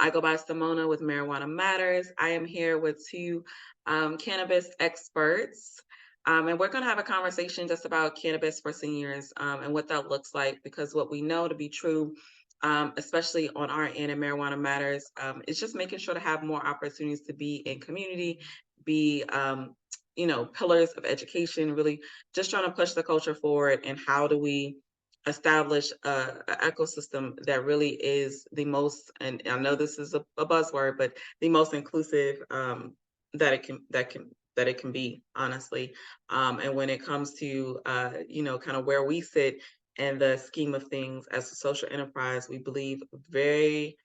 I go by Simona with Marijuana Matters. I am here with two cannabis experts. And we're going to have a conversation just about cannabis for seniors and what that looks like, because what we know to be true, especially on our end in Marijuana Matters, is just making sure to have more opportunities to be in community, be pillars of education, really just trying to push the culture forward. And how do we establish an ecosystem that really is the most, and I know this is a buzzword, but the most inclusive that it can be, honestly. And when it comes to kind of where we sit in the scheme of things as a social enterprise, we believe very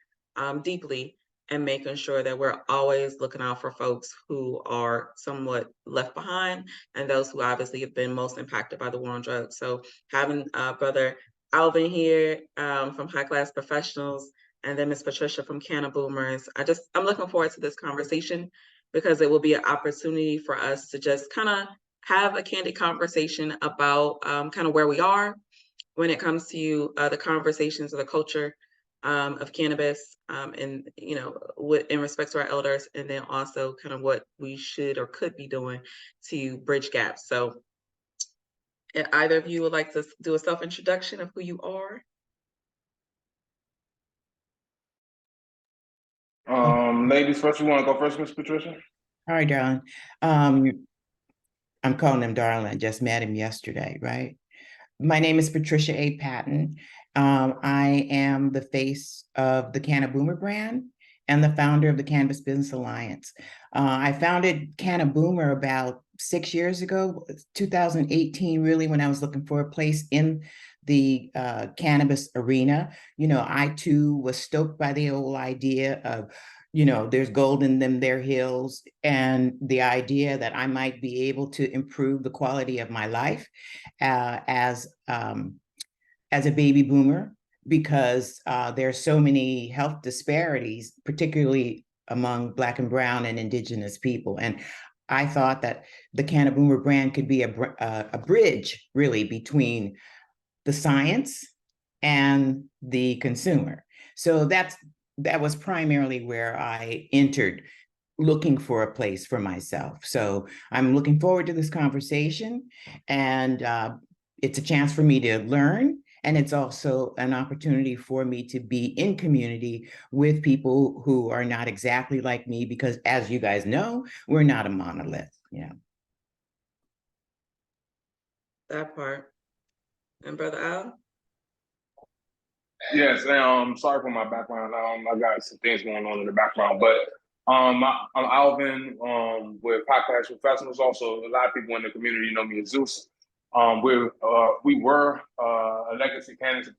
deeply and making sure that we're always looking out for folks who are somewhat left behind and those who obviously have been most impacted by the war on drugs. So having Brother Alvin here from High Class Professionals, and then Miss Patricia from Canna Boomers. I'm looking forward to this conversation because it will be an opportunity for us to just kind of have a candid conversation about kind of where we are when it comes to the conversations of the culture of cannabis, and in respect to our elders, and then also kind of what we should or could be doing to bridge gaps. So if either of you would like to do a self-introduction of who you are. Ladies first, you want to go first, Miss Patricia? All right, darling. I'm calling him darling. I just met him yesterday, right? My name is Patricia A. Patton. I am the face of the Canna Boomer brand and the founder of the Cannabis Business Alliance. I founded Canna Boomer about 6 years ago, 2018, really, when I was looking for a place in the cannabis arena. I too was stoked by the whole idea of there's gold in them there hills, and the idea that I might be able to improve the quality of my life as a baby boomer, because there are so many health disparities, particularly among Black and Brown and Indigenous people. And I thought that the Canna Boomer brand could be a bridge, really, between the science and the consumer. So that was primarily where I entered, looking for a place for myself. So I'm looking forward to this conversation, and it's a chance for me to learn. And it's also an opportunity for me to be in community with people who are not exactly like me, because as you guys know, we're not a monolith. Yeah. That part. And Brother Al? Yes, sorry for my background. I got some things going on in the background, but I'm Alvin with Podcast Professionals. Also, a lot of people in the community know me as Zeus. We were a legacy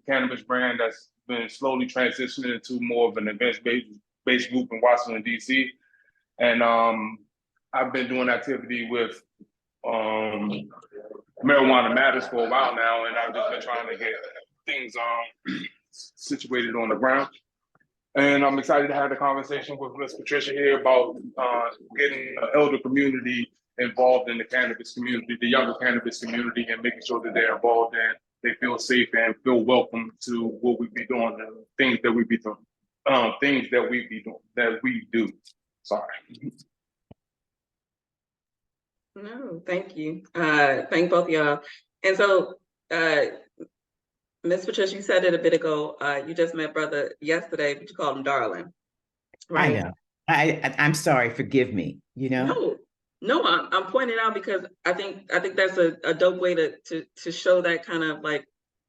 cannabis brand that's been slowly transitioning into more of an events-based group in Washington, D.C. And I've been doing activity with Marijuana Matters for a while now, and I've just been trying to get things situated on the ground. And I'm excited to have the conversation with Ms. Patricia here about getting the elder community involved in the cannabis community, the younger cannabis community, and making sure that they're involved and they feel safe and feel welcome to what we be doing, and things that we be doing, that we do. Sorry. No, thank you. Thank both of y'all. And so, Ms. Patricia, you said it a bit ago. You just met brother yesterday, but you called him darling, right? I know. I'm sorry. Forgive me. No, I'm pointing out because I think that's a dope way to show that kind of like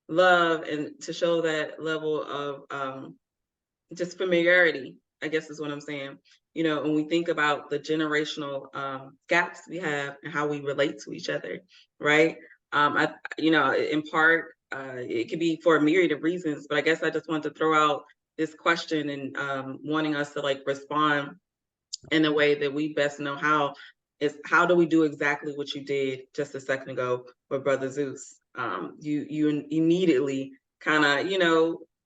love and to show that level of just familiarity, I guess is what I'm saying. When we think about the generational gaps we have and how we relate to each other, right? In part, it could be for a myriad of reasons, but I guess I just wanted to throw out this question and wanting us to like respond in a way that we best know how. Is how do we do exactly what you did just a second ago with Brother Zeus? You immediately kind of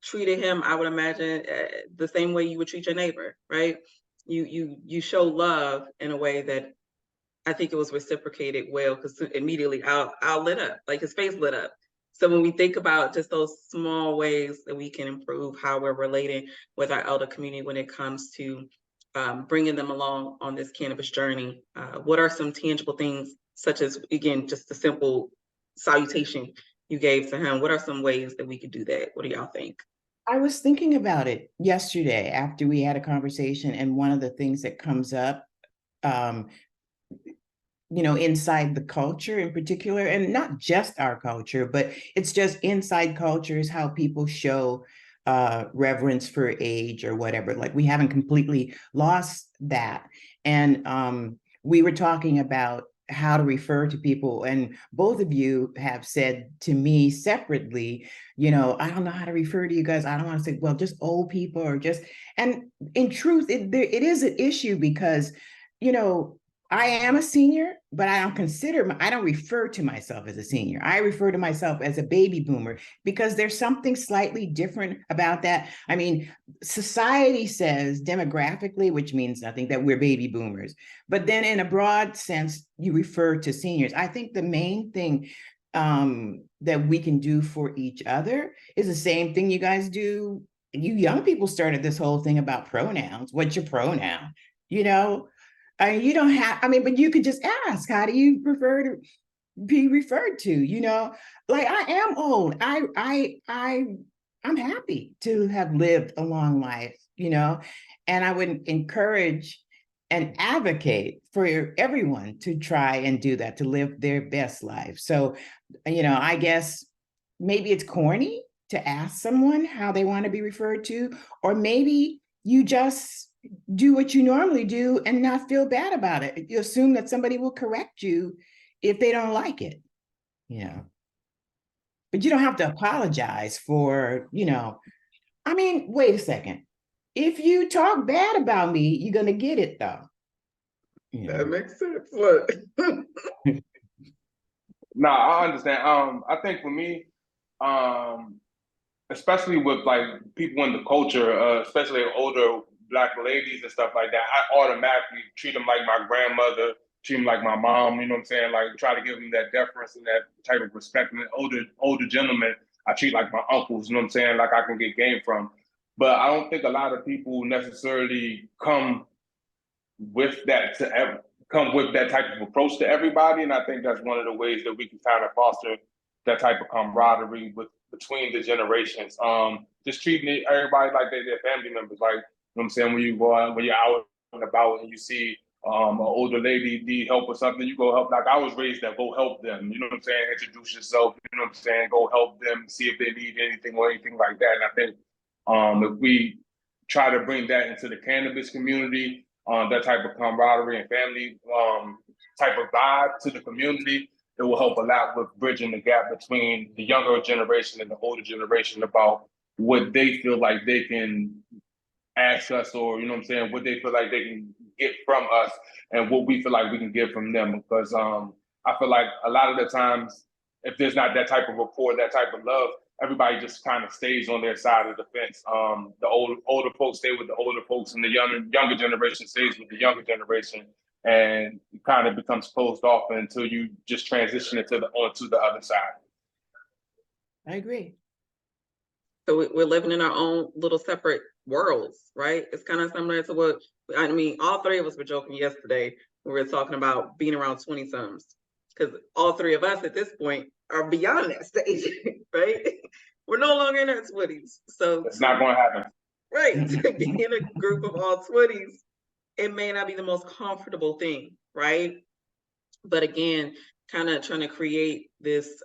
treated him, I would imagine, the same way you would treat your neighbor, right? You show love in a way that I think it was reciprocated well, because immediately Al lit up, like his face lit up. So when we think about just those small ways that we can improve how we're relating with our elder community when it comes to bringing them along on this cannabis journey, what are some tangible things, such as, again, just the simple salutation you gave to him? What are some ways that we could do that? What do y'all think? I was thinking about it yesterday after we had a conversation, and one of the things that comes up, um, inside the culture in particular, and not just our culture, but it's just inside cultures, how people show reverence for age or whatever. Like, we haven't completely lost that. And we were talking about how to refer to people, and both of you have said to me separately, I don't know how to refer to you guys. I don't want to say, well, just old people, or just, and in truth, it is an issue because, I am a senior, but I don't refer to myself as a senior. I refer to myself as a baby boomer, because there's something slightly different about that. I mean, society says demographically, which means nothing, that we're baby boomers. But then in a broad sense, you refer to seniors. I think the main thing that we can do for each other is the same thing you guys do. You young people started this whole thing about pronouns. What's your pronoun? You know, you don't have, but you could just ask, how do you prefer to be referred to? Like, I am old. I'm happy to have lived a long life, and I would encourage and advocate for everyone to try and do that, to live their best life. So, I guess maybe it's corny to ask someone how they want to be referred to, or maybe you just do what you normally do and not feel bad about it. You assume that somebody will correct you if they don't like it, but you don't have to apologize for, wait a second. If you talk bad about me, you're going to get it though. That makes sense. Look. No, I understand. I think for me, especially with like people in the culture, especially older Black ladies and stuff like that, I automatically treat them like my grandmother, treat them like my mom. You know what I'm saying? Like, try to give them that deference and that type of respect. And older gentlemen, I treat like my uncles. You know what I'm saying? Like, I can get game from. But I don't think a lot of people necessarily come with that come with that type of approach to everybody. And I think that's one of the ways that we can kind of foster that type of camaraderie between the generations. Just treating everybody like they're family members. Like, you know what I'm saying, when you're out and about and you see an older lady need help or something, you go help. Like, I was raised that, go help them. You know what I'm saying? Introduce yourself. You know what I'm saying? Go help them, see if they need anything or anything like that. And I think if we try to bring that into the cannabis community, that type of camaraderie and family type of vibe to the community, it will help a lot with bridging the gap between the younger generation and the older generation about what they feel like they can ask us, or, you know what I'm saying, what they feel like they can get from us and what we feel like we can get from them. Because I feel like a lot of the times, if there's not that type of rapport, that type of love, everybody just kind of stays on their side of the fence. The older folks stay with the older folks, and the younger generation stays with the younger generation, and it kind of becomes closed off until you just transition it onto the other side. I agree. So we're living in our own little separate worlds, right? It's kind of similar to what, all three of us were joking yesterday. We were talking about being around 20-somethings, because all three of us at this point are beyond that stage, right? We're no longer in our 20s. So it's not going to happen. Right. To be in a group of all 20s, it may not be the most comfortable thing, right? But again, kind of trying to create this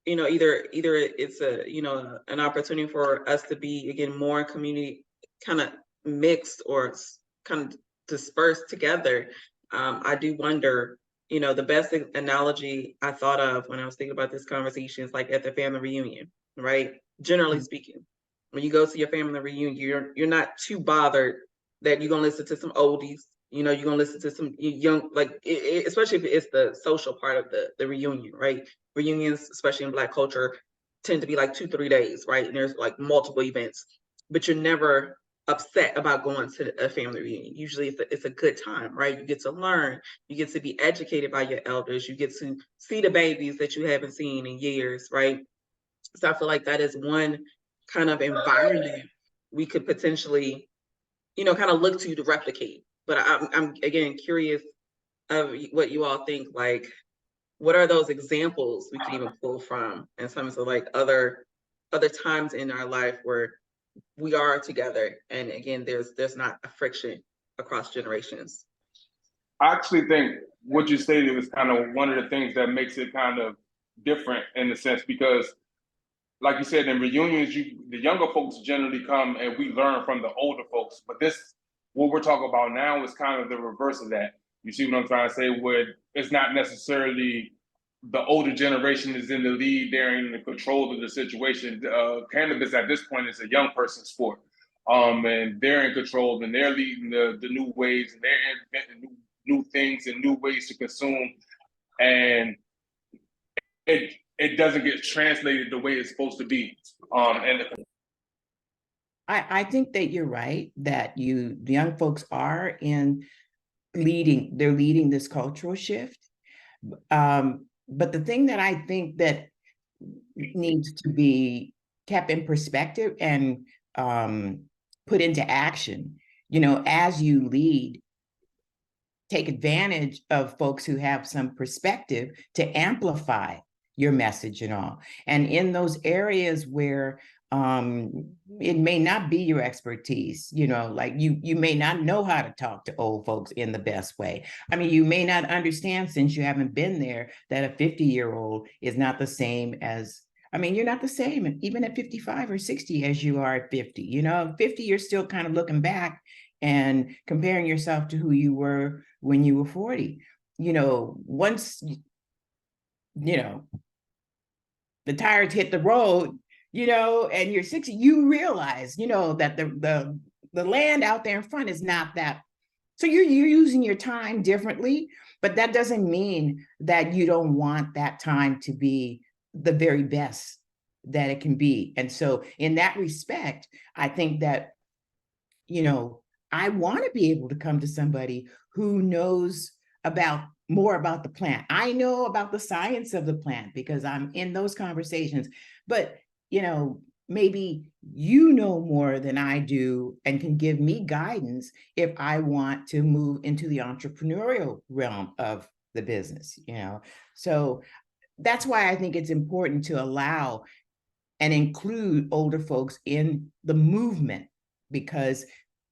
either it's an opportunity for us to be, again, more in community, kind of mixed or kind of dispersed together. I do wonder, the best analogy I thought of when I was thinking about this conversation is like at the family reunion, right? Generally speaking, when you go to your family reunion, you're not too bothered that you're gonna listen to some oldies. You're gonna listen to some young, like especially if it's the social part of the reunion, right? Reunions, especially in Black culture, tend to be like 2-3 days, right? And there's like multiple events, but you're never upset about going to a family reunion. Usually it's a good time, right? You get to learn, you get to be educated by your elders, you get to see the babies that you haven't seen in years, right? So I feel like that is one kind of environment we could potentially, kind of look to replicate. But I'm again curious of what you all think. Like, what are those examples we can even pull from in terms of like other times in our life where we are together, and again, there's not a friction across generations. I actually think what you stated is kind of one of the things that makes it kind of different in a sense because, like you said, in reunions, the younger folks generally come and we learn from the older folks. But what we're talking about now is kind of the reverse of that. You see what I'm trying to say? Where it's not necessarily the older generation is in the lead, they're in the control of the situation. Cannabis at this point is a young person sport. And they're in control and they're leading the new ways and they're inventing new things and new ways to consume. And it doesn't get translated the way it's supposed to be. I think that you're right, that the young folks are they're leading this cultural shift. But the thing that I think that needs to be kept in perspective and put into action, as you lead, take advantage of folks who have some perspective to amplify your message and all. And in those areas where it may not be your expertise, like you may not know how to talk to old folks in the best way. I mean, you may not understand, since you haven't been there, that a 50-year-old is not the same as, you're not the same even at 55 or 60 as you are at 50. 50, you're still kind of looking back and comparing yourself to who you were when you were 40. Once, the tires hit the road, and you're 60, you realize, that the land out there in front is not that. So you're using your time differently, but that doesn't mean that you don't want that time to be the very best that it can be. And so in that respect, I think that, I want to be able to come to somebody who knows more about the plant. I know about the science of the plant because I'm in those conversations, but maybe you know more than I do and can give me guidance if I want to move into the entrepreneurial realm of the business, So that's why I think it's important to allow and include older folks in the movement, because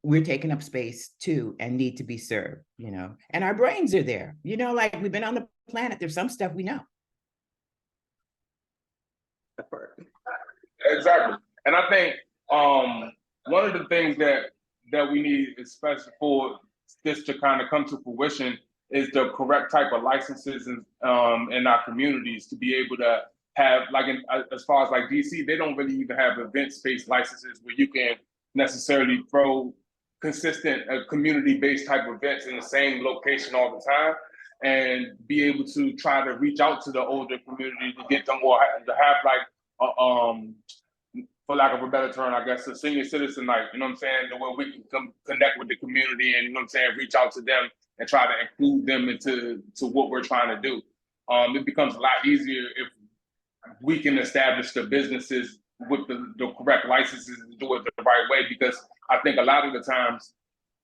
we're taking up space too and need to be served, and our brains are there, like we've been on the planet, there's some stuff we know. Exactly. And I think one of the things that we need, especially for this to kind of come to fruition, is the correct type of licenses in our communities to be able to have, like, as far as like DC, they don't really even have event-based licenses where you can necessarily throw consistent community-based type events in the same location all the time and be able to try to reach out to the older community to get them, or to have like for lack of a better term, I guess, a senior citizen night, you know what I'm saying, the way we can connect with the community and, reach out to them and try to include them into what we're trying to do. It becomes a lot easier if we can establish the businesses with the correct licenses and do it the right way, because I think a lot of the times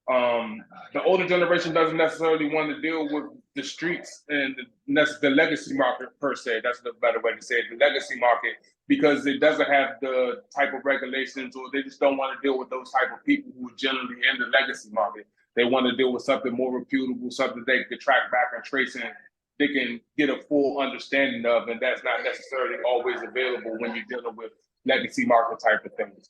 the older generation doesn't necessarily want to deal with the streets and the legacy market per se. That's the better way to say it, the legacy market, because it doesn't have the type of regulations, or they just don't want to deal with those type of people who are generally in the legacy market. They want to deal with something more reputable, something they can track back and trace and they can get a full understanding of, and that's not necessarily always available when you're dealing with legacy market type of things.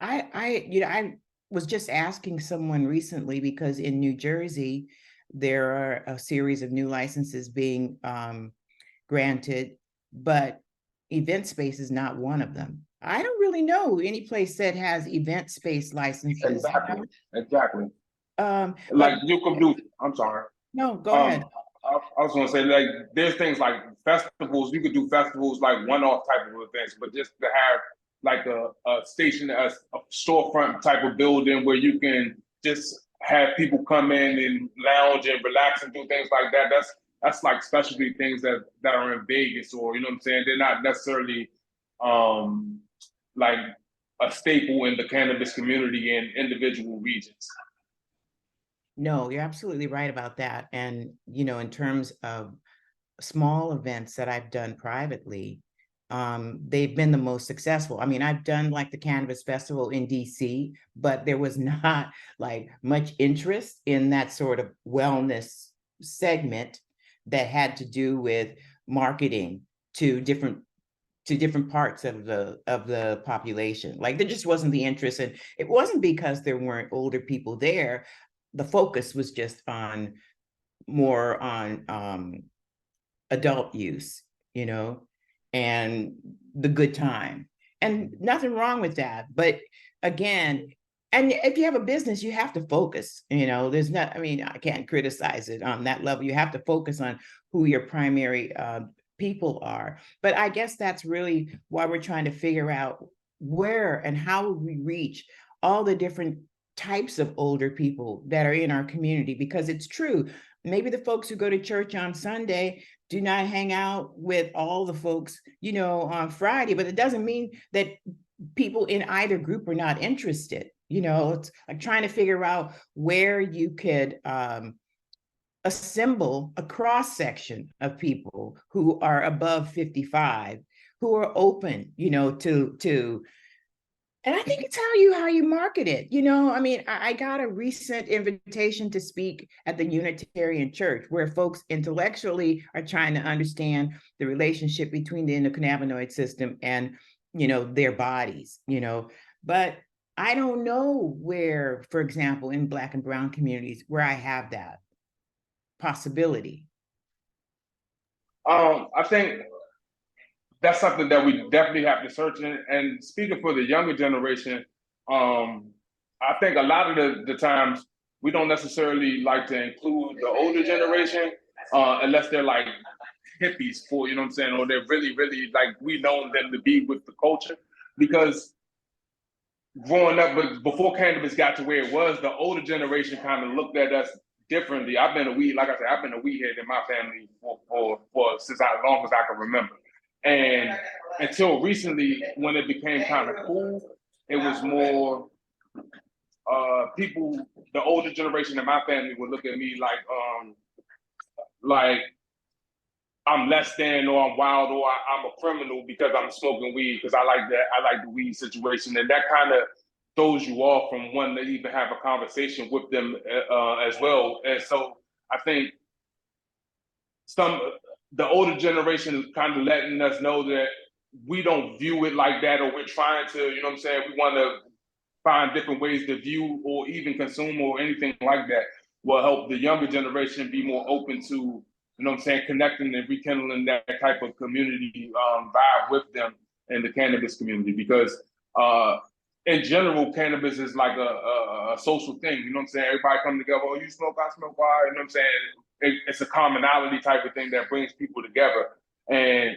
I was just asking someone recently, because in New Jersey, there are a series of new licenses being granted, but event space is not one of them. I don't really know any place that has event space licenses. Exactly. Like you could do, I'm sorry. No, go ahead. I was gonna say, like, there's things like festivals, you could do festivals like one-off type of events, but just to have like a station, a storefront type of building where you can just have people come in and lounge and relax and do things like that. That's like specialty things that are in Vegas, or you know what I'm saying. They're not necessarily like a staple in the cannabis community in individual regions. No, you're absolutely right about that. And, in terms of small events that I've done privately, they've been the most successful. I mean, I've done like the Cannabis Festival in DC, but there was not like much interest in that sort of wellness segment that had to do with marketing to different parts of the population. Like there just wasn't the interest, and it wasn't because there weren't older people there. The focus was just on more on adult use, and the good time. And nothing wrong with that. But again, and if you have a business, you have to focus. There's not, I mean, I can't criticize it on that level. You have to focus on who your primary people are. But I guess that's really why we're trying to figure out where and how we reach all the different types of older people that are in our community, because it's true. Maybe the folks who go to church on Sunday do not hang out with all the folks, on Friday, but it doesn't mean that people in either group are not interested. It's like trying to figure out where you could assemble a cross section of people who are above 55, who are open, to and I think it's how you market it. I mean, I got a recent invitation to speak at the Unitarian Church, where folks intellectually are trying to understand the relationship between the endocannabinoid system and, their bodies, But I don't know where, for example, in Black and Brown communities, where I have that possibility. I think that's something that we definitely have to search in. And speaking for the younger generation, I think a lot of the times we don't necessarily like to include the older generation unless they're like hippies for, you know what I'm saying, or they're really, really like we know them to be with the culture. Because growing up, but before cannabis got to where it was, the older generation kind of looked at us differently. I've been a weed, like I said, I've been a weed head in my family for since as long as I can remember. And until recently, when it became kind of cool, it was more people, the older generation in my family would look at me like I'm less than, or I'm wild, or I'm a criminal because I'm smoking weed, because I like that. I like the weed situation. And that kind of throws you off from wanting to even have a conversation with them as well. And so I think the older generation is kind of letting us know that we don't view it like that, or we're trying to, you know what I'm saying? We want to find different ways to view or even consume or anything like that will help the younger generation be more open to, you know what I'm saying, connecting and rekindling that type of community vibe with them in the cannabis community. Because in general, cannabis is like a social thing, you know what I'm saying? Everybody come together, oh, you smoke, I smoke, why? You know what I'm saying? It's a commonality type of thing that brings people together. And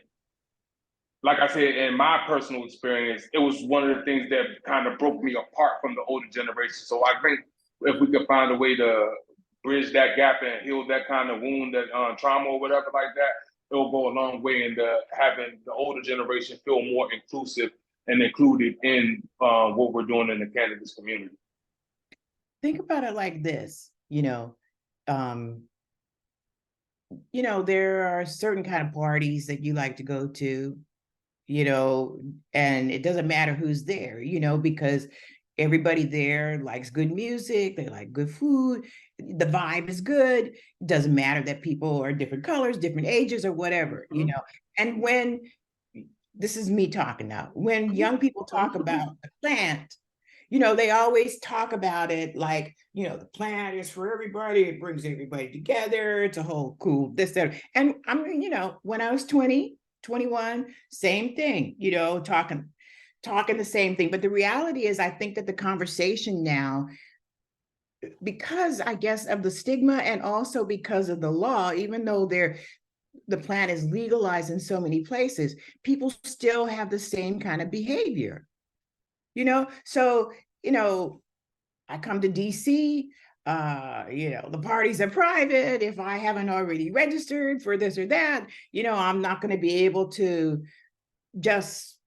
like I said, in my personal experience, it was one of the things that kind of broke me apart from the older generation. So I think if we could find a way to bridge that gap and heal that kind of wound, that trauma or whatever like that, it will go a long way in having the older generation feel more inclusive and included in what we're doing in the cannabis community. Think about it like this, um, there are certain kind of parties that you like to go to, and it doesn't matter who's there, because everybody there likes good music, they like good food, the vibe is good. It doesn't matter that people are different colors, different ages, or whatever, And when, this is me talking now, when young people talk about the plant, they always talk about it like, the plant is for everybody, it brings everybody together, it's a whole cool this, that. And I mean, when I was 20, 21, same thing, talking the same thing. But the reality is, I think that the conversation now, because I guess of the stigma and also because of the law, even though the plant is legalized in so many places, people still have the same kind of behavior. So, I come to DC, the parties are private. If I haven't already registered for this or that, I'm not going to be able to just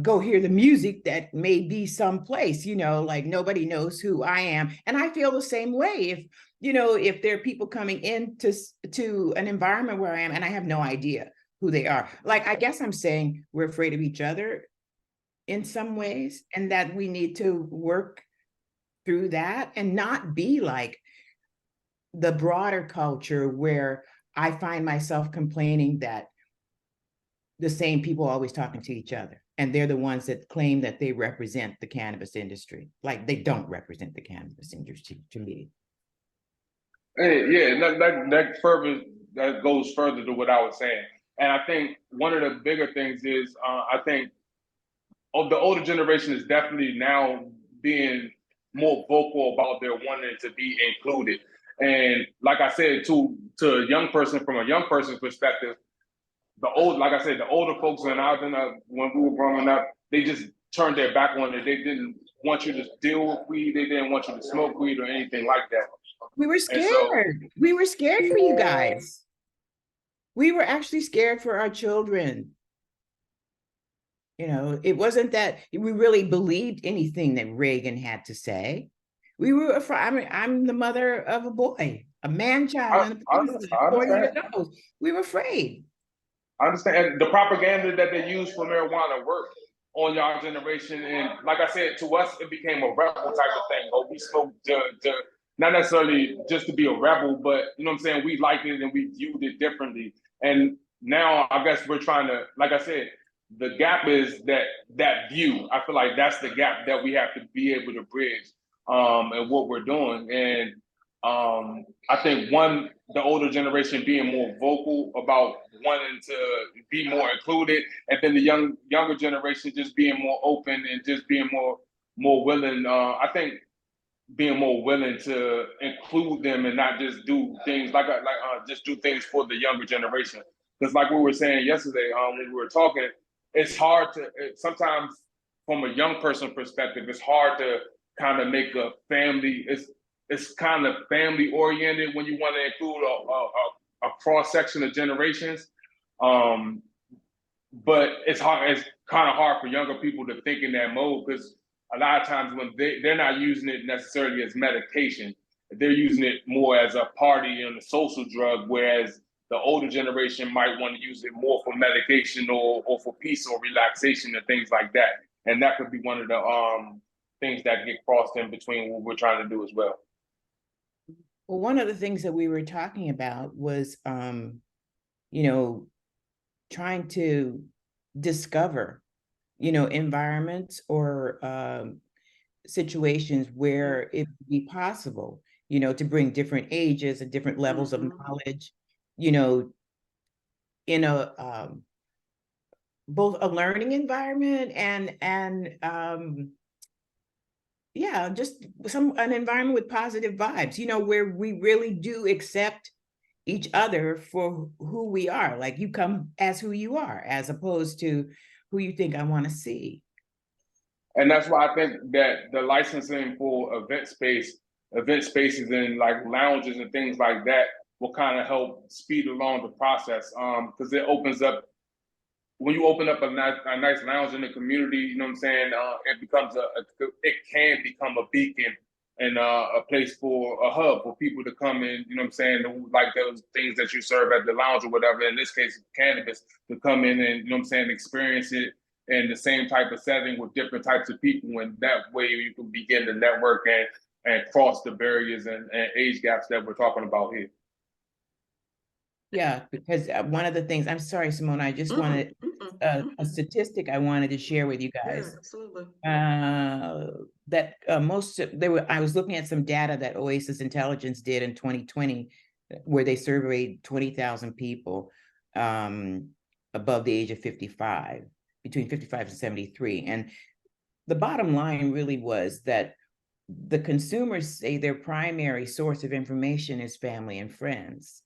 go hear the music that may be someplace, like nobody knows who I am. And I feel the same way if there are people coming into to an environment where I am and I have no idea who they are. Like, I guess I'm saying we're afraid of each other in some ways, and that we need to work through that and not be like the broader culture where I find myself complaining that the same people always talking to each other, and they're the ones that claim that they represent the cannabis industry. Like, they don't represent the cannabis industry to me. Hey, yeah, that goes further to what I was saying. And I think one of the bigger things is I think the older generation is definitely now being more vocal about their wanting to be included. And like I said, to a young person, from a young person's perspective, like I said, the older folks when when we were growing up, they just turned their back on it. They didn't want you to deal with weed. They didn't want you to smoke weed or anything like that. We were And so, scared. We were scared for you guys. We were actually scared for our children. It wasn't that we really believed anything that Reagan had to say. We were afraid. I mean, I'm the mother of a boy, a man child, and I 4 years understand. old. We were afraid. I understand. And the propaganda that they use for marijuana worked on y'all generation. And like I said, to us, it became a rebel type of thing. Oh, we spoke to not necessarily just to be a rebel, but you know what I'm saying? We liked it and we viewed it differently. And now I guess we're trying to, like I said, the gap is that view. I feel like that's the gap that we have to be able to bridge and what we're doing. And I think the older generation being more vocal about wanting to be more included, and then the younger generation just being more open and just being more willing. I think being more willing to include them and not just do things just do things for the younger generation. Because like we were saying yesterday, when we were talking, it's hard to sometimes from a young person perspective, it's hard to kind of make a family. It's kind of family oriented when you want to include a cross section of generations. Um, but it's hard. It's kind of hard for younger people to think in that mode because a lot of times when they're not using it necessarily as medication, they're using it more as a party and a social drug, whereas the older generation might want to use it more for medication or for peace or relaxation and things like that. And that could be one of the things that get crossed in between what we're trying to do as well. Well, one of the things that we were talking about was, trying to discover, environments or situations where it would be possible, to bring different ages and different levels of knowledge, in a both a learning environment and yeah, just an environment with positive vibes, where we really do accept each other for who we are. Like, you come as who you are, as opposed to who you think I want to see. And that's why I think that the licensing for event spaces and like lounges and things like that will kind of help speed along the process. Because it opens up when you open up a nice lounge in the community, you know what I'm saying? It can become a beacon and a place for a hub for people to come in, you know what I'm saying? Like those things that you serve at the lounge or whatever, in this case, cannabis, to come in and, you know what I'm saying, experience it in the same type of setting with different types of people. And that way you can begin to network and cross the barriers and age gaps that we're talking about here. Yeah, because one of the things, I'm sorry, Simone, I just wanted a statistic I wanted to share with you guys. Yeah, absolutely. That I was looking at some data that Oasis Intelligence did in 2020, where they surveyed 20,000 people above the age of 55, between 55 and 73. And the bottom line really was that the consumers say their primary source of information is family and friends.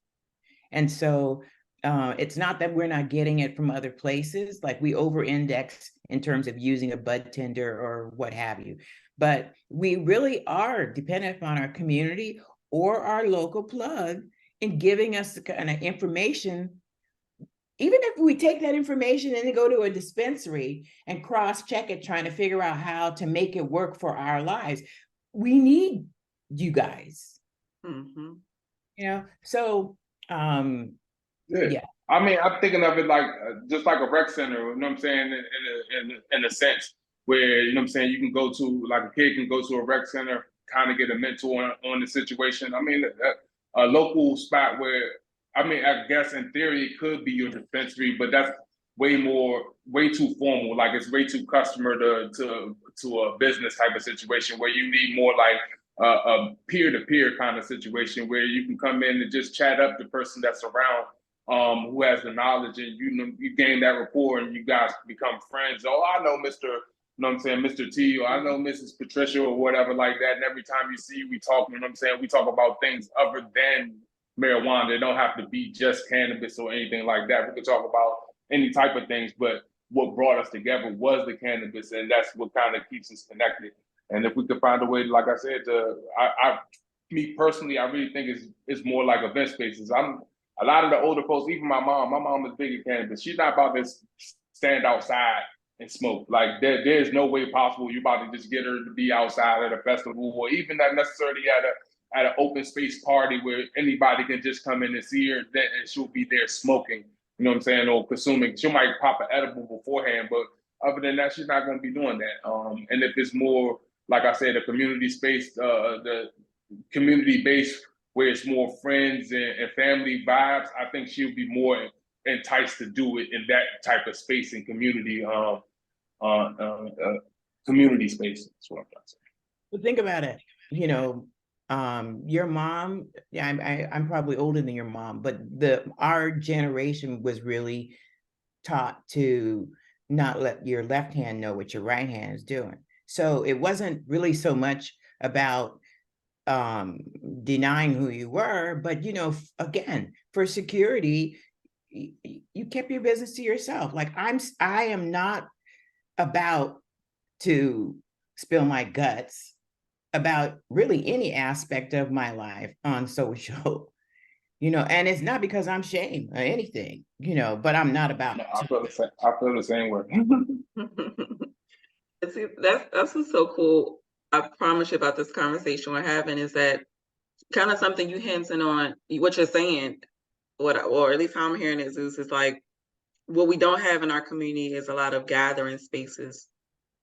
And so It's not that we're not getting it from other places, like we over-index in terms of using a bud tender or what have you. But we really are dependent upon our community or our local plug in giving us the kind of information. Even if we take that information and then go to a dispensary and cross-check it, trying to figure out how to make it work for our lives, we need you guys. Mm-hmm. So Yeah. yeah. I mean, I'm thinking of it like just like a rec center, you know what I'm saying, in a sense where, you know what I'm saying, you can go to, like a kid can go to a rec center, kind of get a mentor on the situation. I mean, a local spot where, I mean, I guess in theory it could be your dispensary, but that's way too formal. Like it's way too customer to a business type of situation where you need more like a peer-to-peer kind of situation where you can come in and just chat up the person that's around, who has the knowledge, and you gain that rapport and you guys become friends. Oh, I know Mr. You know what I'm saying, Mr. T, or I know Mrs. Patricia or whatever like that. And every time you see, we talk, you know what I'm saying, we talk about things other than marijuana. They don't have to be just cannabis or anything like that. We could talk about any type of things, but what brought us together was the cannabis, and that's what kind of keeps us connected. And if we could find a way, like I said, me personally, I really think it's more like event spaces. A lot of the older folks, even my mom is big in cannabis. She's not about to stand outside and smoke. Like there's no way possible you're about to just get her to be outside at a festival or even not necessarily at an open space party where anybody can just come in and see her and she'll be there smoking, you know what I'm saying, or consuming. She might pop an edible beforehand, but other than that, she's not going to be doing that. And if it's more, like I said, a community space, the community based where it's more friends and family vibes, I think she'll be more enticed to do it in that type of space and community community space. That's what I'm trying to say. But think about it, your mom, yeah, I'm probably older than your mom, but our generation was really taught to not let your left hand know what your right hand is doing. So it wasn't really so much about denying who you were, but again, for security, you kept your business to yourself. Like I am not about to spill my guts about really any aspect of my life on social, and it's not because I'm ashamed or anything, but I'm not about No, it. I feel the same way. See, that's what's so cool. I promise you about this conversation we're having is that kind of something you hinting on what you're saying, or at least how I'm hearing it, Zeus, is like what we don't have in our community is a lot of gathering spaces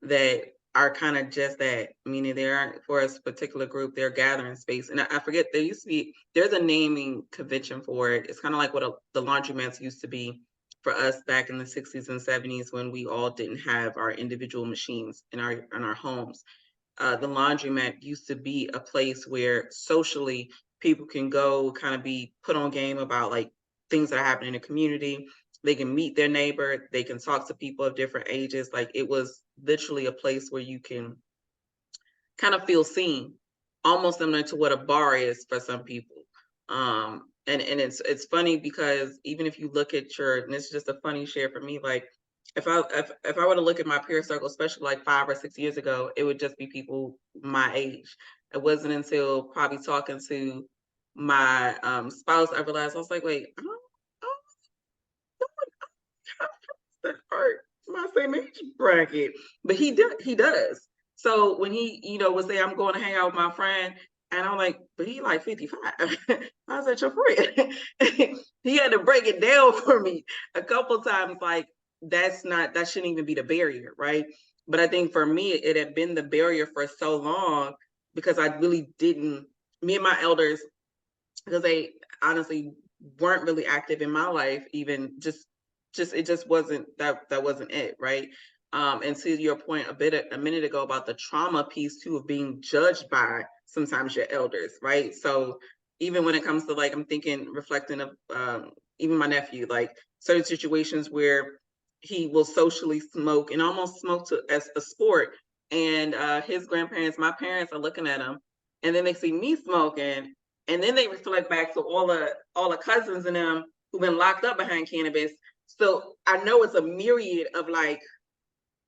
that are kind of just that, meaning they aren't for a particular group, they're gathering space. And I forget, there's a naming convention for it. It's kind of like what the laundromats used to be for us back in the 60s and 70s when we all didn't have our individual machines in our homes. The laundromat used to be a place where socially people can go kind of be put on game about like things that are happening in the community. They can meet their neighbor, they can talk to people of different ages. Like it was literally a place where you can kind of feel seen, almost similar to what a bar is for some people. And it's funny because even if you look at and it's just a funny share for me, like if I were to look at my peer circle, especially like 5 or 6 years ago, it would just be people my age. It wasn't until probably talking to my spouse I realized I was like, wait, I don't have friends that are my same age bracket, but he does. So when he, would say I'm going to hang out with my friend, and I'm like, but he like 55. I said, your friend. He had to break it down for me a couple times. Like that shouldn't even be the barrier, right? But I think for me, it had been the barrier for so long because I really didn't. Me and my elders, because they honestly weren't really active in my life, even just it just wasn't that wasn't it, right? And to your point a minute ago about the trauma piece too of being judged by sometimes your elders, right? So even when it comes to like I'm thinking reflecting of even my nephew, like certain situations where he will socially smoke and almost smoke as a sport, and his grandparents, my parents are looking at him, and then they see me smoking, and then they reflect back to all the cousins and them, who've been locked up behind cannabis. So I know it's a myriad of like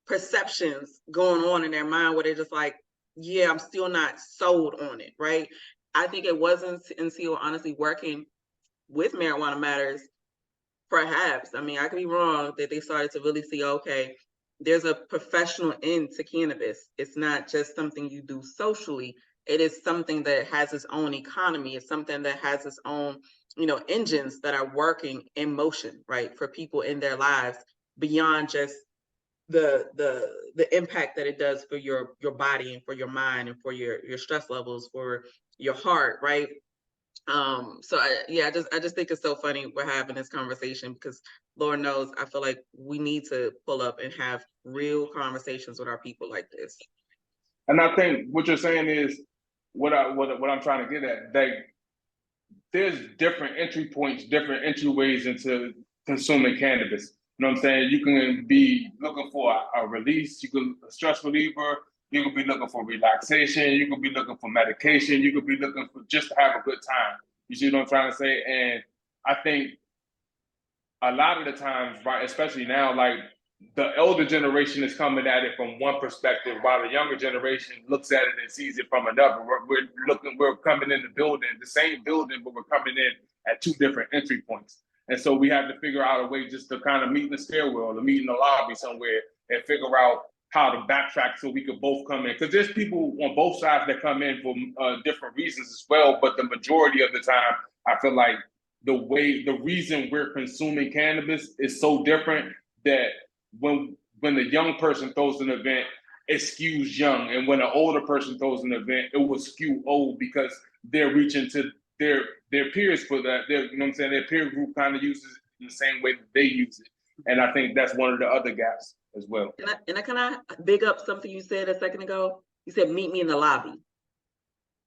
perceptions going on in their mind where they're just like, yeah, I'm still not sold on it, right? I think it wasn't until honestly working with Marijuana Matters, perhaps, I mean, I could be wrong, that they started to really see, okay, there's a professional end to cannabis. It's not just something you do socially. It is something that has its own economy. It's something that has its own, engines that are working in motion, right, for people in their lives beyond just the impact that it does for your body and for your mind and for your stress levels, for your heart, right? So I just think it's so funny we're having this conversation because Lord knows I feel like we need to pull up and have real conversations with our people like this. And I think what you're saying is what I'm trying to get at. That there's different entry points, different entryways into consuming cannabis. You know what I'm saying? You can be looking for a release, you can a stress reliever, you could be looking for relaxation, you could be looking for medication, you could be looking for just to have a good time. You see what I'm trying to say? And I think a lot of the times, right, especially now, like the elder generation is coming at it from one perspective, while the younger generation looks at it and sees it from another. We're coming in the building, the same building, but we're coming in at two different entry points. And so we have to figure out a way just to kind of meet in the stairwell or meet in the lobby somewhere and figure out how to backtrack so we could both come in. Because there's people on both sides that come in for different reasons as well. But the majority of the time, I feel like the reason we're consuming cannabis is so different that when the young person throws an event, it skews young, and when an older person throws an event, it will skew old because they're reaching to their peers for that. You know what I'm saying? Their peer group kind of uses it in the same way that they use it, and I think that's one of the other gaps as well. And I can I big up something you said a second ago? You said meet me in the lobby.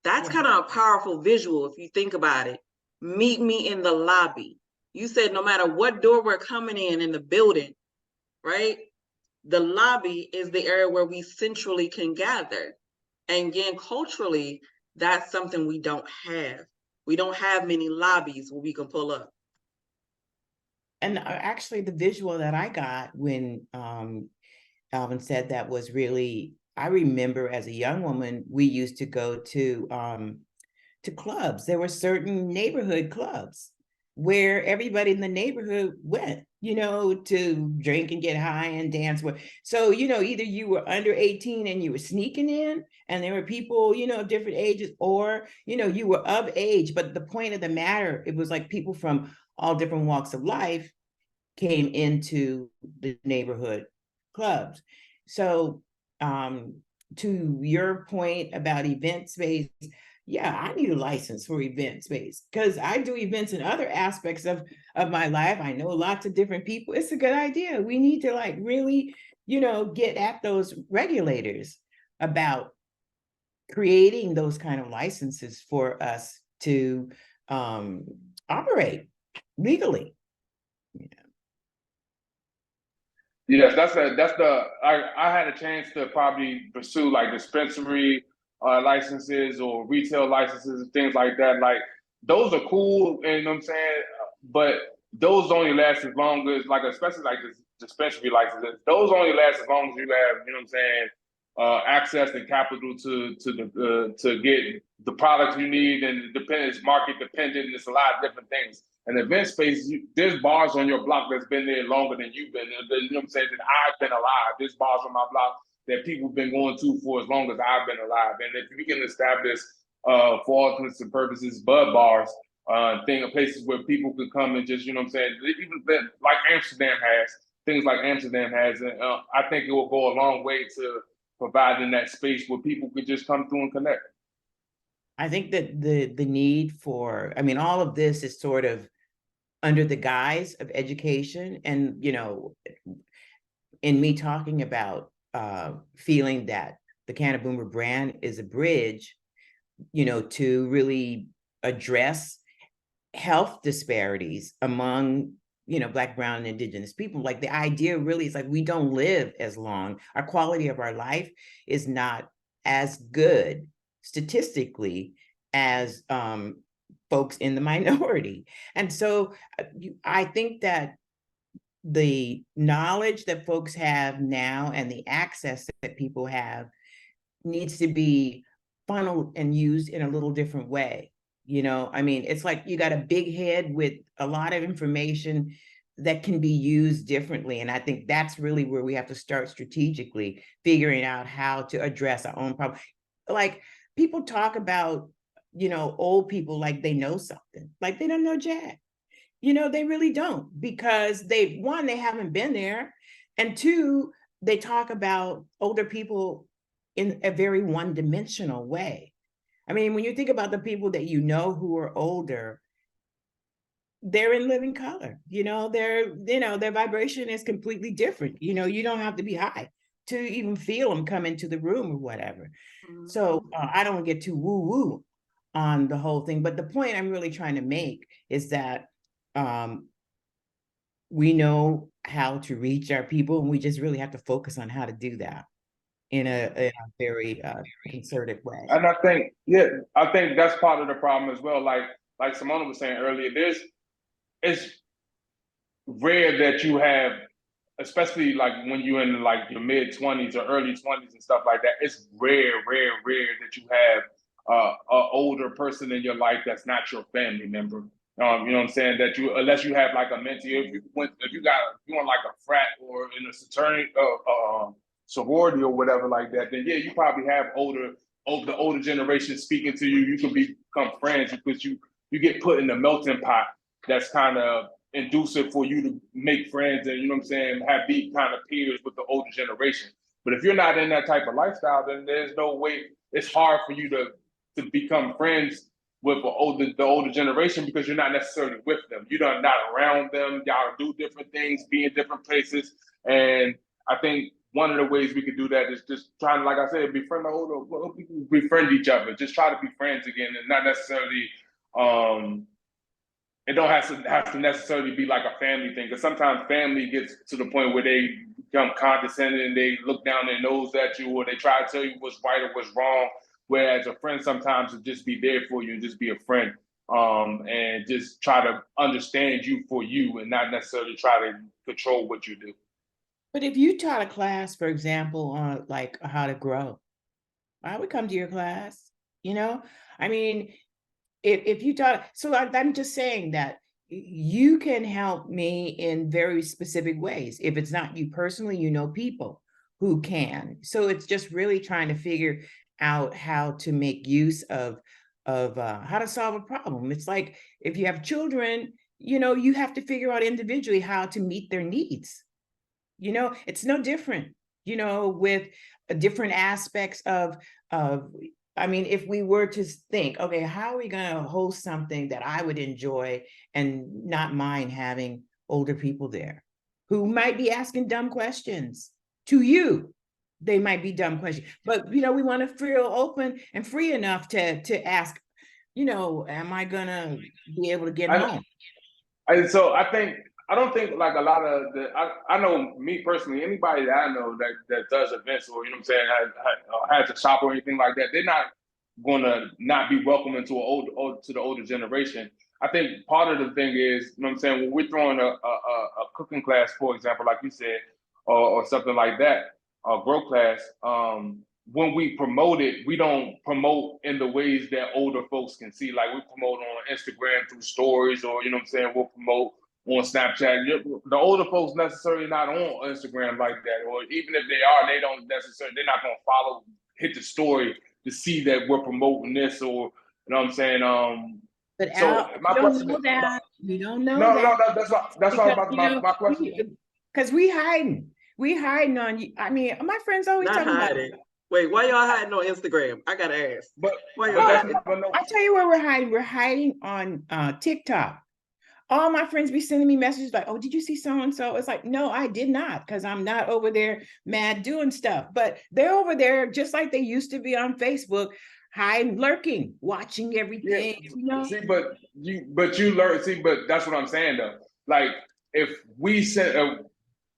That's kind of a powerful visual if you think about it. Meet me in the lobby. You said no matter what door we're coming in the building, right? The lobby is the area where we centrally can gather. And again, culturally, that's something we don't have. We don't have many lobbies where we can pull up. And actually, the visual that I got when Alvin said that was really, I remember as a young woman, we used to go to clubs. There were certain neighborhood clubs where everybody in the neighborhood went, to drink and get high and dance with. So, either you were under 18 and you were sneaking in, and there were people, of different ages, or, you were of age. But the point of the matter, it was like people from all different walks of life came into the neighborhood clubs. So, to your point about event space, yeah, I need a license for event space because I do events in other aspects of my life. I know lots of different people. It's a good idea. We need to like really, get at those regulators about creating those kind of licenses for us to operate legally. Yes, I had a chance to probably pursue like dispensary licenses or retail licenses and things like that. Like those are cool, and you know what I'm saying, but those only last as long as like, especially like this dispensary licenses. Those only last as long as you have, you know what I'm saying, access and capital to get the products you need, and it's market dependent, and it's a lot of different things. An event space, there's bars on your block that's been there longer than you've been. You know what I'm saying? That I've been alive. There's bars on my block that people have been going to for as long as I've been alive. And if we can establish, for all intents and purposes, bud bars, places where people can come and just, you know what I'm saying, even like Amsterdam has, things like Amsterdam has, and I think it will go a long way to providing that space where people could just come through and connect. I think that the need for, I mean, all of this is sort of under the guise of education. And, in me talking about feeling that the Cannaboomer brand is a bridge, to really address health disparities among, Black, brown, and Indigenous people. Like the idea really is like, we don't live as long. Our quality of our life is not as good statistically as folks in the minority. And so I think that the knowledge that folks have now and the access that people have needs to be funneled and used in a little different way. I mean, it's like you got a big head with a lot of information that can be used differently. And I think that's really where we have to start strategically figuring out how to address our own problem. Like people talk about, old people like they know something, like they don't know jack. They really don't, because they haven't been there. And two, they talk about older people in a very one-dimensional way. I mean, when you think about the people that who are older, they're in living color. Their vibration is completely different. You don't have to be high to even feel them come into the room or whatever. Mhm. So I don't get too woo-woo on the whole thing. But the point I'm really trying to make is that we know how to reach our people, and we just really have to focus on how to do that in a very concerted way. And I think that's part of the problem as well. Like Simona was saying earlier, it's rare that you have, especially like when you're in like your mid-20s or early 20s and stuff like that. It's rare that you have an older person in your life that's not your family member. You know what I'm saying? That you, unless you have like a mentee, if you on like a frat or in a fraternity, sorority or whatever like that, then yeah, you probably have the older generation speaking to you. You can become friends because you get put in the melting pot that's kind of inducive for you to make friends and, you know what I'm saying, be kind of peers with the older generation. But if you're not in that type of lifestyle, then there's no way. It's hard for you to become friends with the older generation because you're not necessarily with them. You're not around them. Y'all do different things, be in different places. And I think one of the ways we could do that is just trying to, like I said, befriend each other. Just try to be friends again, and not necessarily it don't have to necessarily be like a family thing, because sometimes family gets to the point where they become condescending and they look down their nose at you, or they try to tell you what's right or what's wrong. Whereas a friend sometimes will just be there for you and just be a friend, and just try to understand you for you and not necessarily try to control what you do. But if you taught a class, for example, on like how to grow, I would come to your class. I mean, if you taught, so I'm just saying that you can help me in very specific ways. If it's not you personally, people who can. So it's just really trying to figure out how to make use of how to solve a problem. It's like if you have children, you have to figure out individually how to meet their needs. It's no different, with different aspects of I mean, if we were to think, okay, how are we going to host something that I would enjoy and not mind having older people there who might be asking dumb questions to you? They might be dumb questions, but we want to feel open and free enough to ask, am I gonna be able to get home? And so I don't think like a lot of I know me personally, anybody that I know that does events, or, you know what I'm saying, has a shop or anything like that, they're not gonna not be welcome into to the older generation. I think part of the thing is, you know what I'm saying, when we're throwing a cooking class, for example, like you said, or something like that, a grow class, when we promote it, we don't promote in the ways that older folks can see. Like we promote on Instagram through stories, or, you know what I'm saying, we'll promote on Snapchat. The older folks necessarily not on Instagram like that, or even if they are, they're not gonna hit the story to see that we're promoting this, or, you know what I'm saying. But So Al, my you don't question, know that. You don't know no, that that's why because about my question. because we hiding on you. I mean, my friends always Not talking about. hiding. Wait, why y'all hiding on Instagram? I gotta ask. But Why y'all but that's hiding? but no. I tell you where we're hiding. We're hiding on TikTok. All my friends be sending me messages like, "Oh, did you see so and so?" It's like, no, I did not, because I'm not over there mad doing stuff. But they're over there just like they used to be on Facebook, hiding, lurking, watching Yeah, everything. see, but you learn. See, but that's what I'm saying though. Like if we sent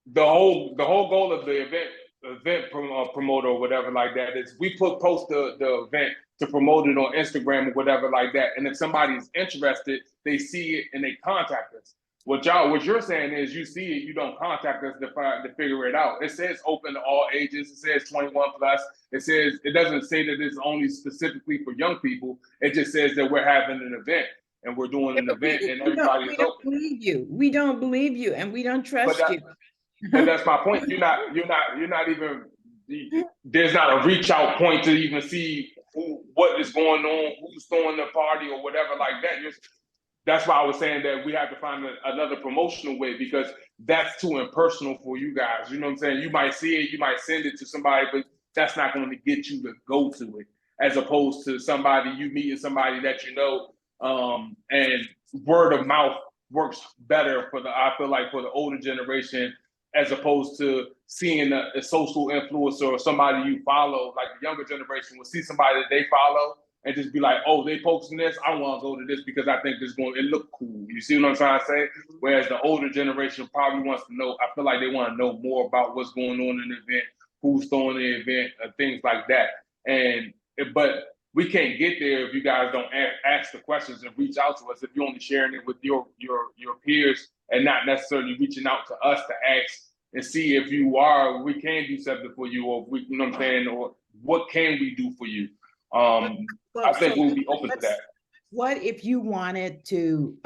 the whole goal of the event, promoter or whatever like that is we post the event to promote it on Instagram or whatever like that. And if somebody's interested, they see it and they contact us. What you're saying is you see it, you don't contact us to figure it out. It says open to all ages. It says 21 plus. It doesn't say that it's only specifically for young people. It just says that we're having an event and we're doing an event and everybody is open. Believe you. We don't believe you, and we don't trust you. But that's my point. You're not even. There's not a reach out point to even see what is going on, who's throwing the party or whatever like that. That's why I was saying that we have to find another promotional way because that's too impersonal for you guys. You know what I'm saying? You might see it, you might send it to somebody, but that's not going to get you to go to it, as opposed to somebody you meeting somebody that you know, and word of mouth works better I feel like for the older generation as opposed to seeing a social influencer or somebody you follow. Like the younger generation will see somebody that they follow and just be like, oh, they posting this, I want to go to this because I think it look cool. You see what I'm trying to say? Whereas the older generation probably wants to know, I feel like they want to know more about what's going on in the event, who's throwing the event, things like that. But we can't get there if you guys don't ask the questions and reach out to us. If you're only sharing it with your peers and not necessarily reaching out to us to ask and see if we can do something for you, or we, you know what I'm saying, or what can we do for you? I think we'll be open to that. What if you wanted to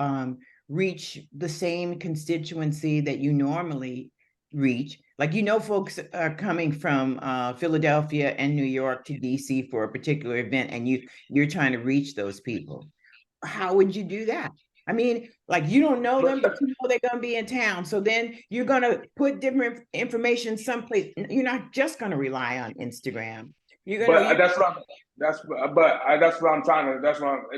reach the same constituency that you normally reach? Like, folks are coming from Philadelphia and New York to DC for a particular event, and you're trying to reach those people. How would you do that? I mean, like, you don't know them, but you know they're going to be in town. So then you're going to put different information someplace. You're not just going to rely on Instagram. You're going to. That's what I'm trying to.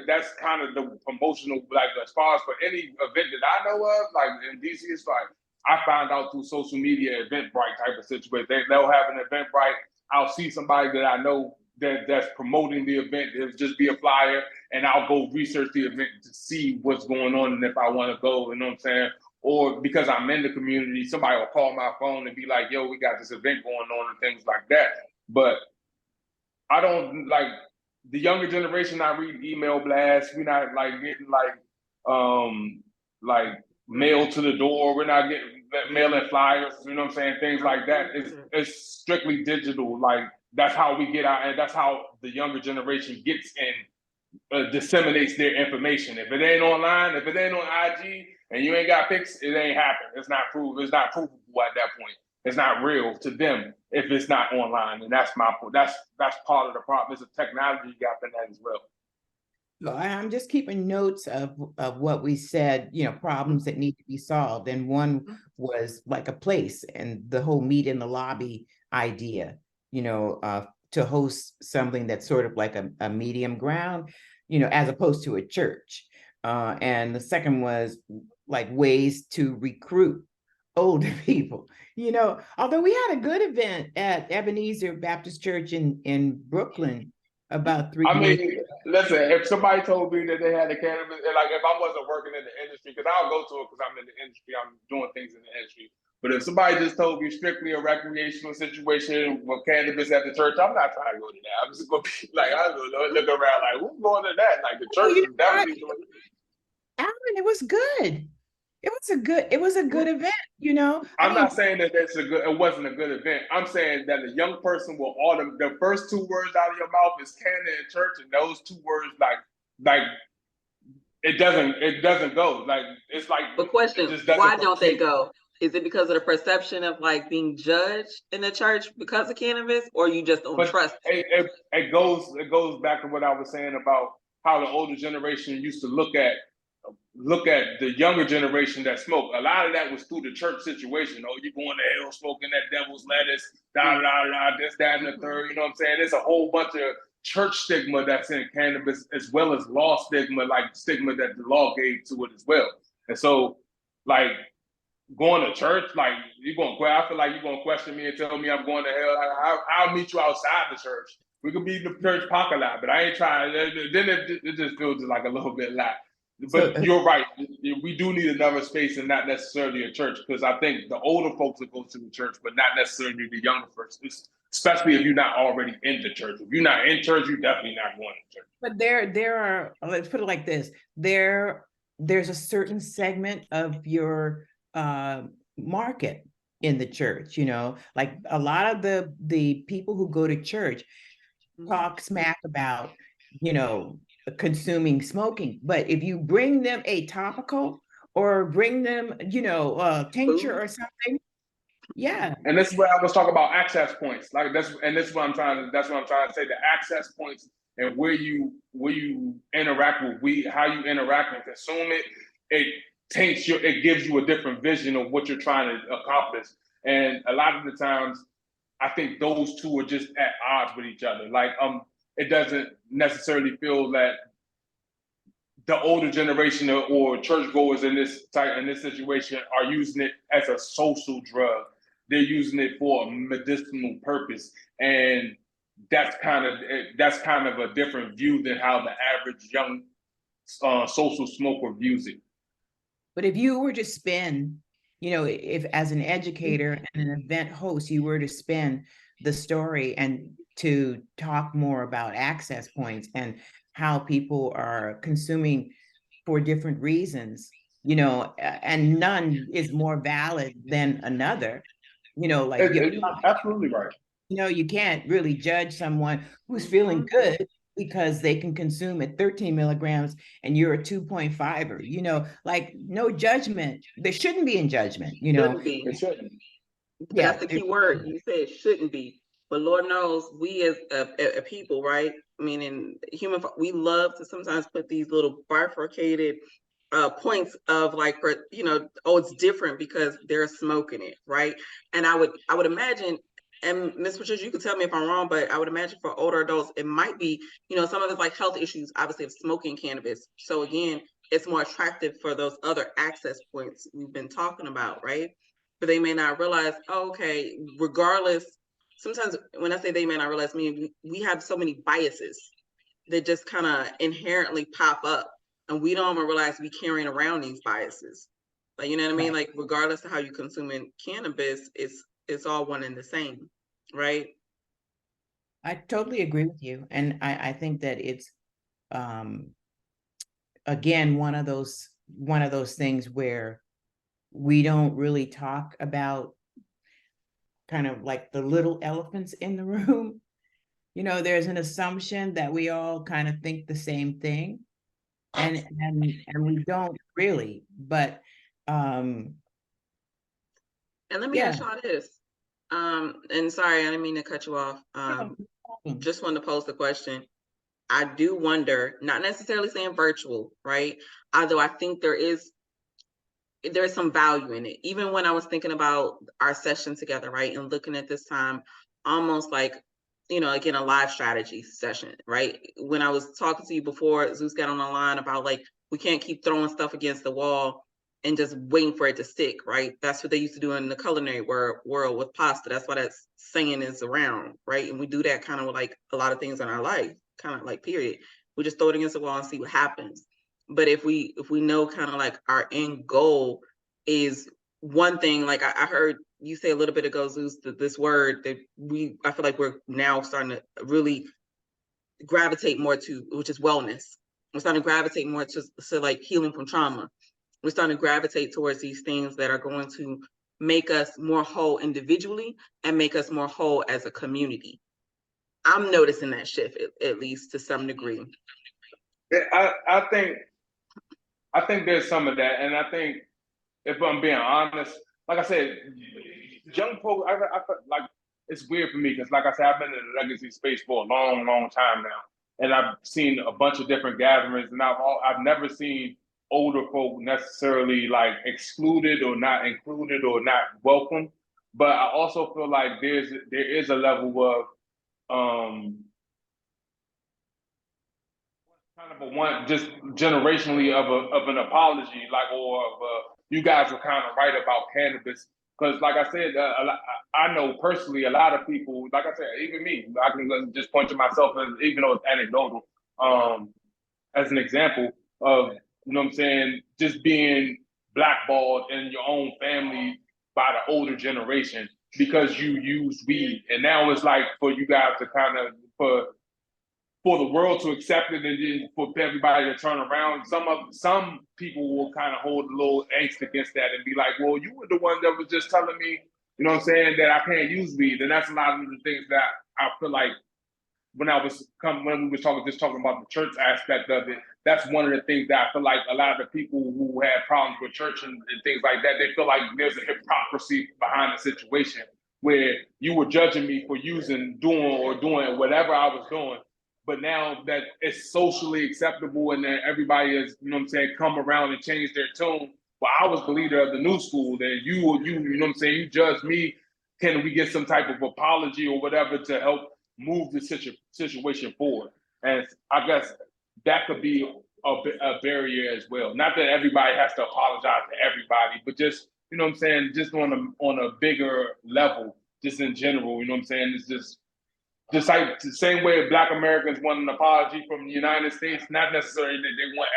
That's kind of the promotional. Like as far as for any event that I know of, like in DC, it's like I found out through social media, Eventbrite type of situation. They'll have an Eventbrite. I'll see somebody that I know that's promoting the event. It'll just be a flyer, and I'll go research the event to see what's going on and if I want to go. You know what I'm saying? Or because I'm in the community, somebody will call my phone and be like, "Yo, we got this event going on," and things like that. But I don't like the younger generation. I read email blasts. We're not like getting like mail to the door. We're not getting mailing flyers. You know what I'm saying? Things like that. It's strictly digital. Like that's how we get out, and that's how the younger generation gets and disseminates their information. If it ain't online, if it ain't on IG, and you ain't got pics, it ain't happening. It's not provable. It's not provable at that point. It's not real to them if it's not online, and that's my point. That's part of the problem. It's a technology gap in that as well. Well, I'm just keeping notes of what we said, problems that need to be solved. And one was like a place and the whole meet in the lobby idea, to host something that's sort of like a medium ground, as opposed to a church. And the second was like ways to recruit older people, although we had a good event at Ebenezer Baptist Church in Brooklyn about 3 years ago. Listen, if somebody told me that they had a cannabis, like if I wasn't working in the industry, because I'll go to it because I'm in the industry, I'm doing things in the industry. But if somebody just told me strictly a recreational situation with cannabis at the church, I'm not trying to go to that. I'm just going to be like, I'm going to look around like, who's going to that? Like the church is definitely doing it. Alan, it was good. It was a good event, I'm not saying that it wasn't a good event. I'm saying that a young person will the first two words out of your mouth is Canada and church, and those two words like it doesn't go. Like it's like the question, why don't they go? Is it because of the perception of like being judged in the church because of cannabis, or you just don't trust it? It goes back to what I was saying about how the older generation used to look at the younger generation that smoke. A lot of that was through the church situation. Oh, you're going to hell smoking that devil's lettuce, this, that, and the third. You know what I'm saying? There's a whole bunch of church stigma that's in cannabis, as well as law stigma, like stigma that the law gave to it as well. And so, like, going to church, like, I feel like you're going to question me and tell me I'm going to hell. I'll meet you outside the church. We could be in the church parking lot, but I ain't trying. Then it just feels like a little bit like, So, But you're right. We do need another space and not necessarily a church, because I think the older folks will go to the church, but not necessarily the younger folks, especially if you're not already in the church. If you're not in church, you're definitely not going to church. but there are, let's put it like this, there's a certain segment of your market in the church, like a lot of the people who go to church talk smack about, consuming smoking. But if you bring them a topical or bring them, tincture Food. or something, yeah. And this is where I was talking about access points. Like this is what I'm trying to. That's what I'm trying to say. The access points and where you interact with how you interact and consume it. It it gives you a different vision of what you're trying to accomplish. And a lot of the times, I think those two are just at odds with each other. Like it doesn't necessarily feel that the older generation or churchgoers in this situation are using it as a social drug. They're using it for a medicinal purpose, and that's kind of a different view than how the average young social smoker views it. But if you were to spin, if as an educator and an event host, you were to spin the story and to talk more about access points and how people are consuming for different reasons, and none is more valid than another, like Absolutely right. you can't really judge someone who's feeling good because they can consume at 13 milligrams and you're a 2.5er, like no judgment. There shouldn't be in judgment, Shouldn't be. It shouldn't. But Yeah. that's the key word. You said shouldn't be. But Lord knows we as a people, right? Meaning human, we love to sometimes put these little bifurcated points of like, oh, it's different because they're smoking it, right? And I would imagine, and Miss Patricia, you could tell me if I'm wrong, but I would imagine for older adults, it might be, some of it's like health issues, obviously, of smoking cannabis. So again, it's more attractive for those other access points we've been talking about, right? But they may not realize, oh, okay, regardless, sometimes when I say they may not realize, we have so many biases that just kind of inherently pop up, and we don't even realize we carrying around these biases. Like, you know what I mean? Right. Like, regardless of how you consuming cannabis, it's all one and the same, right? I totally agree with you. And I think that it's, again, one of those things where we don't really talk about kind of like the little elephants in the room. There's an assumption that we all kind of think the same thing, and we don't really. But And let me yeah. ask y'all this. And sorry, I didn't mean to cut you off. Just wanted to pose the question. I do wonder, not necessarily saying virtual, right? Although I think there's some value in it. Even when I was thinking about our session together, right? And looking at this time almost like, again, a live strategy session, right? When I was talking to you before Zeus got on the line about like, we can't keep throwing stuff against the wall and just waiting for it to stick, right? That's what they used to do in the culinary world with pasta. That's why that saying is around, right? And we do that kind of with like a lot of things in our life, kind of like period. We just throw it against the wall and see what happens. But if we know kind of like our end goal is one thing, like I heard you say a little bit ago, Zeus, this word that I feel like we're now starting to really gravitate more to, which is wellness. We're starting to gravitate more to like healing from trauma. We're starting to gravitate towards these things that are going to make us more whole individually and make us more whole as a community. I'm noticing that shift, at least to some degree. I think there's some of that, and I think if I'm being honest, like I said, young folks, I like it's weird for me because, like I said, I've been in the legacy space for a long, long time now, and I've seen a bunch of different gatherings, and I've never seen older folk necessarily like excluded or not included or not welcome. But I also feel like there is a level of kind of a one just generationally of an apology, like or of you guys were kind of right about cannabis because, like I said, I know personally a lot of people. Like I said, even me, I can just point to myself, as, even though it's anecdotal, as an example of you know what I'm saying, just being blackballed in your own family by the older generation because you use weed. And now it's like for you guys to kind of, for the world to accept it and then for everybody to turn around. Some people will kind of hold a little angst against that and be like, well, you were the one that was just telling me, you know what I'm saying, that I can't use weed. And that's a lot of the things that I feel like when we was talking about the church aspect of it, that's one of the things that I feel like a lot of the people who have problems with church and things like that, they feel like there's a hypocrisy behind the situation where you were judging me for doing whatever I was doing. But now that it's socially acceptable and that everybody is, you know what I'm saying, come around and change their tone. Well, I was the leader of the new school. Then you know what I'm saying, you judge me. Can we get some type of apology or whatever to help move the situation forward? And I guess that could be a barrier as well. Not that everybody has to apologize to everybody, but just, you know what I'm saying, just on a bigger level, just in general, you know what I'm saying? It's just like the same way Black Americans want an apology from the United States, not necessarily that they want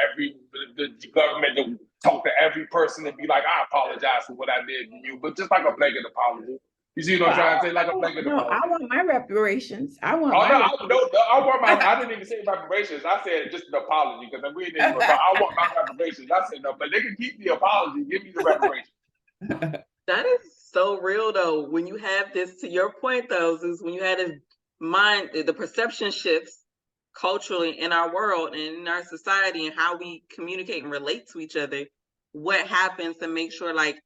the government to talk to every person and be like, I apologize for what I did to you, but just like a blanket apology. You see what I'm trying to say? Like a blanket No, apology. I want my reparations. I want Oh my no, reparations. I want my. I didn't even say reparations. I said just an apology because we didn't even. I want my reparations. I said no, but they can keep the apology. Give me the reparations. That is so real though. When you have this, to your point though, is when you had this mind, the perception shifts culturally in our world and in our society and how we communicate and relate to each other, what happens to make sure like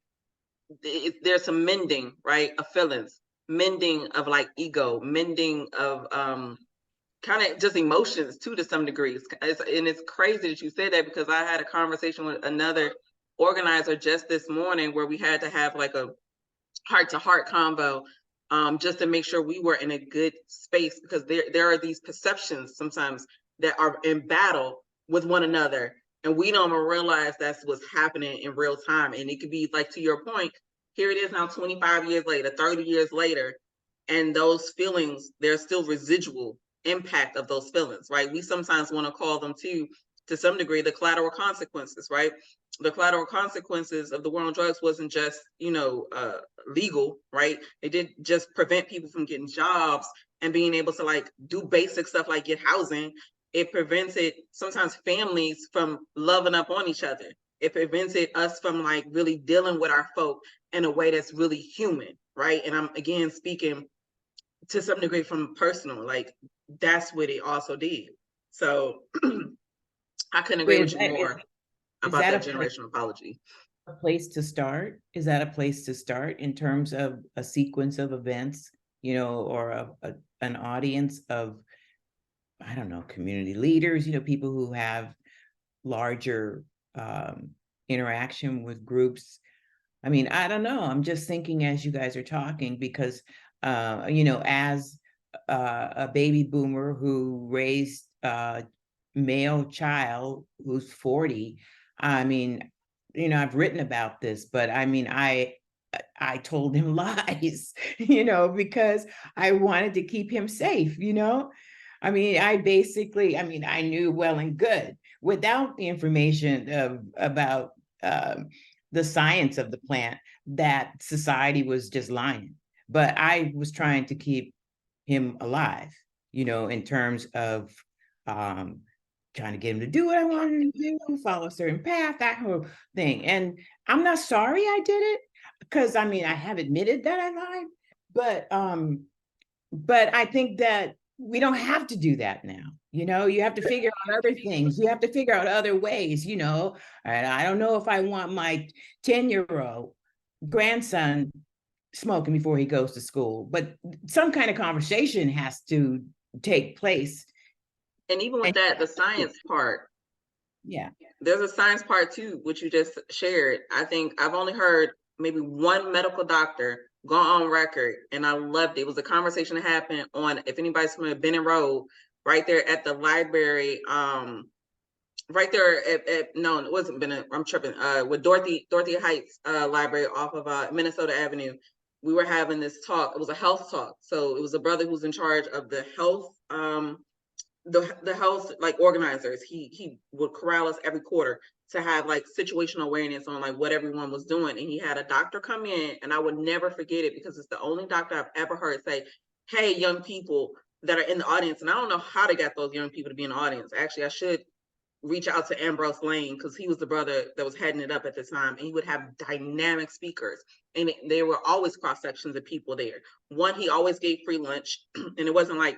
there's some mending, right, of feelings, mending of like ego, mending of kind of just emotions too to some degrees. And it's crazy that you said that because I had a conversation with another organizer just this morning where we had to have like a heart-to-heart convo, just to make sure we were in a good space because there are these perceptions sometimes that are in battle with one another and we don't even realize that's what's happening in real time. And it could be like, to your point, here it is now 25 years later, 30 years later, and those feelings, there's still residual impact of those feelings, right? We sometimes want to call them too, to some degree, the collateral consequences, right? The collateral consequences of the war on drugs wasn't just, legal, right? It didn't just prevent people from getting jobs and being able to like do basic stuff like get housing. It prevented sometimes families from loving up on each other. It prevented us from like really dealing with our folk in a way that's really human, right? And I'm again speaking to some degree from personal, like that's what it also did. So I couldn't agree with you more about that generational apology. A place to start? Is that a place to start in terms of a sequence of events, or an audience of, I don't know, community leaders, people who have larger interaction with groups? I mean, I don't know. I'm just thinking as you guys are talking because, as a baby boomer who raised a male child who's 40, I mean, I've written about this, but I mean, I told him lies, because I wanted to keep him safe, I mean, I knew well and good without the information about the science of the plant that society was just lying. But I was trying to keep him alive, in terms of trying to get him to do what I wanted him to do, follow a certain path, that whole thing. And I'm not sorry I did it because I mean, I have admitted that I lied, but I think that we don't have to do that now. You have to figure out other things. You have to figure out other ways, and I don't know if I want my 10-year-old grandson smoking before he goes to school, but some kind of conversation has to take place. And even with that, the science part, yeah, there's a science part too, which you just shared. I think I've only heard maybe one medical doctor go on record, and I loved it. It was a conversation that happened on, if anybody's familiar, Benning Road, right there at the library, right there at no, it wasn't Benning, I'm tripping, with Dorothy Heights library off of Minnesota Avenue. We were having this talk. It was a health talk. So it was a brother who's in charge of the health the health like organizers, he would corral us every quarter to have like situational awareness on like what everyone was doing. And he had a doctor come in, and I would never forget it because it's the only doctor I've ever heard say, "Hey, young people that are in the audience," and I don't know how they got those young people to be in the audience. Actually, I should reach out to Ambrose Lane because he was the brother that was heading it up at the time, and he would have dynamic speakers, and there were always cross sections of people there. One, he always gave free lunch, and it wasn't like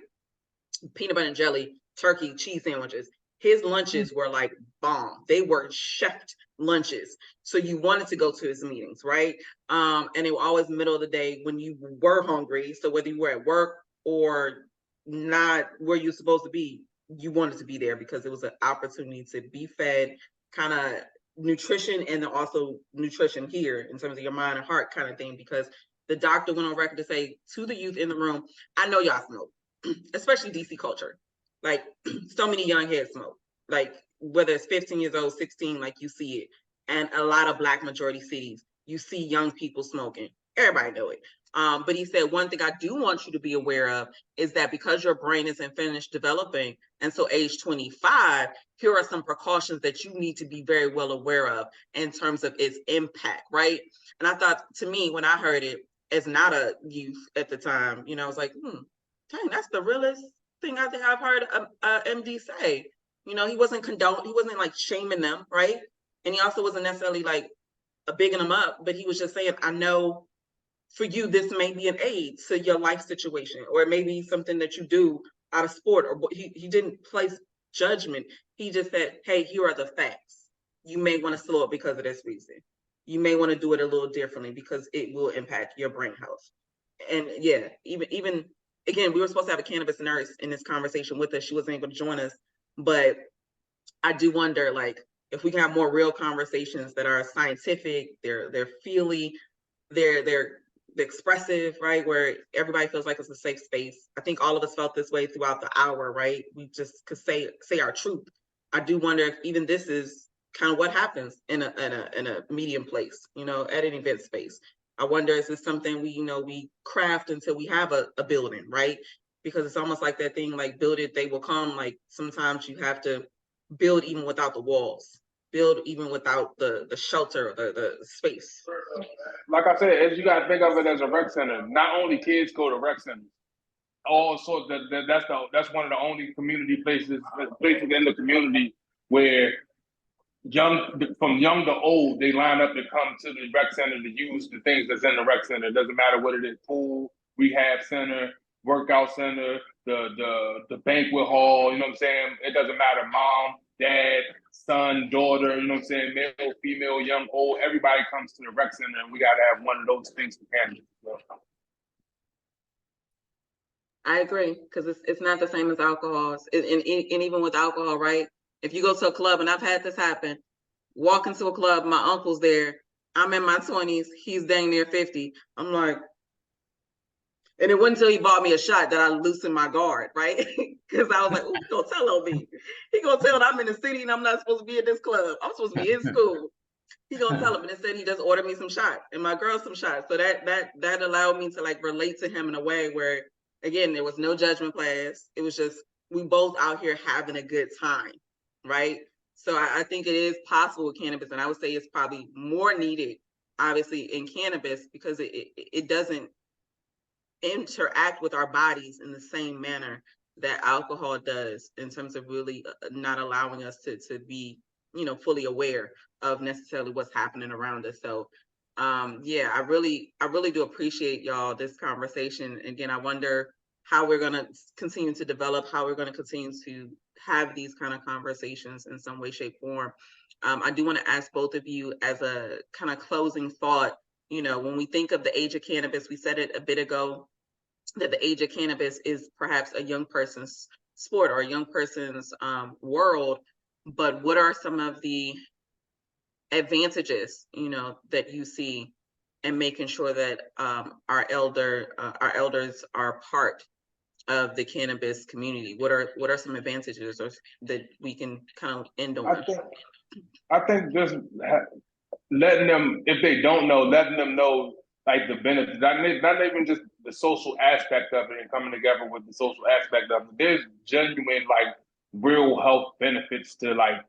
peanut butter and jelly, turkey, cheese sandwiches. His lunches were like bomb. They were chefed lunches. So you wanted to go to his meetings, right? And they were always middle of the day when you were hungry. So whether you were at work or not where you're supposed to be, you wanted to be there because it was an opportunity to be fed kind of nutrition, and then also nutrition here in terms of your mind and heart kind of thing. Because the doctor went on record to say to the youth in the room, "I know y'all smoke, especially DC culture. Like so many young heads smoke. Like whether it's 15 years old, 16, like you see it. And a lot of Black majority cities, you see young people smoking. Everybody know it. But he said, one thing I do want you to be aware of is that because your brain isn't finished developing until age 25, here are some precautions that you need to be very well aware of in terms of its impact, right? And I thought, to me, when I heard it, as not a youth at the time, I was like, dang, that's the realest thing I think I've heard MD say. He wasn't he wasn't like shaming them, right? And he also wasn't necessarily like bigging them up, but he was just saying, I know for you, this may be an aid to your life situation, or it may be something that you do out of sport, or he didn't place judgment. He just said, hey, here are the facts. You may want to slow it because of this reason. You may want to do it a little differently because it will impact your brain health. And yeah, even again, we were supposed to have a cannabis nurse in this conversation with us. She wasn't able to join us, but I do wonder, like, if we can have more real conversations that are scientific, they're feely, they're expressive, right? Where everybody feels like it's a safe space. I think all of us felt this way throughout the hour, right? We just could say our truth. I do wonder if even this is kind of what happens in a medium place, at an event space. I wonder, is this something we craft until we have a building, right? Because it's almost like that thing, like build it, they will come. Like sometimes you have to build even without the walls, build even without the shelter, the space. Like I said, as you got to think of it as a rec center. Not only kids go to rec centers, also that's one of the only community places in the community where from young to old, they line up to come to the rec center to use the things that's in the rec center. It doesn't matter what it is: pool, rehab center, workout center, the banquet hall. You know what I'm saying? It doesn't matter, mom, dad, son, daughter. You know what I'm saying? Male, female, young, old. Everybody comes to the rec center, and we got to have one of those things for cannabis. I agree, because it's not the same as alcohol, and even with alcohol, right? If you go to a club, and I've had this happen, walk into a club, my uncle's there, I'm in my 20s, he's dang near 50. I'm like, and it wasn't until he bought me a shot that I loosened my guard, right? Because I was like, "Ooh, he gonna tell on me. He gonna tell that I'm in the city and I'm not supposed to be at this club. I'm supposed to be in school." He gonna tell him, and instead he just ordered me some shots and my girl some shots. So that allowed me to like relate to him in a way where, again, there was no judgment class. It was just we both out here having a good time, right? So I think it is possible with cannabis, and I would say it's probably more needed, obviously, in cannabis because it doesn't interact with our bodies in the same manner that alcohol does, in terms of really not allowing us to be fully aware of necessarily what's happening around us. So yeah, I really do appreciate y'all this conversation. Again, I wonder how we're going to continue to develop, how we're going to continue to have these kind of conversations in some way, shape, form. I do want to ask both of you, as a kind of closing thought, when we think of the age of cannabis, we said it a bit ago, that the age of cannabis is perhaps a young person's sport or a young person's world. But what are some of the advantages, that you see in making sure that our elders are part of the cannabis community? What are some advantages that we can kind of end on? I think just letting them, if they don't know, letting them know like the benefits, not even just the social aspect of it and coming together with the social aspect of it. There's genuine like real health benefits to like